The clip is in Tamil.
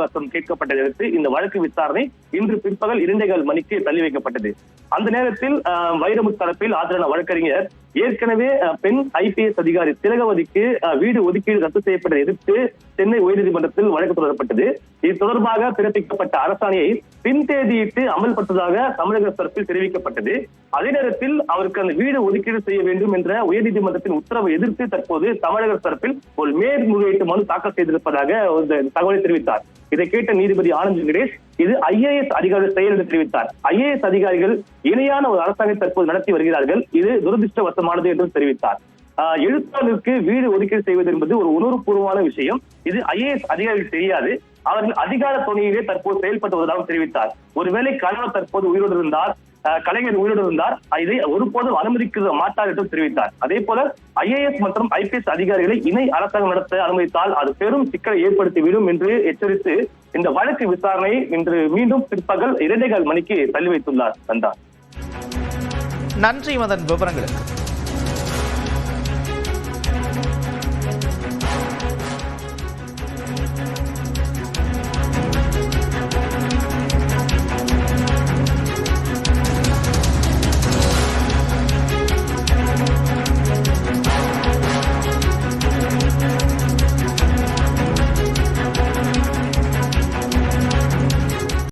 சாட்சியவாசம் கேட்கப்பட்டதை அடுத்து இந்த வழக்கு விசாரணை இன்று பிற்பகல் 2:15 மணிக்கு தள்ளி வைக்கப்பட்டது. அந்த நேரத்தில் வைரமுத்து தரப்பில் ஆஜரான வழக்கறிஞர் ஏற்கனவே பெண் IPS அதிகாரி திலகவதிக்கு வீடு ஒதுக்கீடு ரத்து செய்யப்பட்டதை எதிர்த்து சென்னை உயர்நீதிமன்றத்தில் வழக்கு தொடரப்பட்டது. இது தொடர்பாக பிறப்பிக்கப்பட்ட அரசாணையை பின்தேதியிட்டு அமல்படுத்ததாக தமிழக தரப்பில் தெரிவிக்கப்பட்டது. அதே நேரத்தில் அவருக்கு அந்த வீடு ஒதுக்கீடு செய்ய வேண்டும் என்ற உயர்நீதிமன்றத்தின் உத்தரவை எதிர்த்து தற்போது தமிழக தரப்பில் ஒரு மேல்முறையீட்டு மனு தாக்கல் செய்திருப்பதாக ஒரு தகவலை தெரிவித்தார். இதை கேட்ட நீதிபதி ஆனந்த் வெங்கடேஷ் இது IAS அதிகாரிகள் செயல் என்று தெரிவித்தார். IAS அதிகாரிகள் இணையான ஒரு அரசாங்கத்தை தற்போது நடத்தி வருகிறார்கள், இது துரதிருஷ்டவசமானது என்று தெரிவித்தார். எழுத்தாளருக்கு வீடு ஒதுக்கீடு செய்வது என்பது ஒரு உணர்வுபூர்வமான விஷயம். இது IAS அதிகாரிகள் தெரியாது, அவர்கள் அதிகார துணையிலே தற்போது செயல்பட்டு வருவதாக தெரிவித்தார். ஒருவேளை கணவர் தற்போது உயிரோடு இருந்தார், கலைஞர் உயிரோடு இருந்தார், இதை ஒருபோதும் அனுமதிக்க மாட்டார் என்று தெரிவித்தார். அதே போல IAS மற்றும் IPS அதிகாரிகளை இணை அரசாங்கம் நடத்த அனுமதித்தால் அது பெரும் சிக்கலை ஏற்படுத்திவிடும் என்று எச்சரித்து இந்த வழக்கு விசாரணை இன்று மீண்டும் பிற்பகல் 2:15 மணிக்கு தள்ளி வைத்துள்ளார். நன்றி மதன் விவரங்களுக்கு.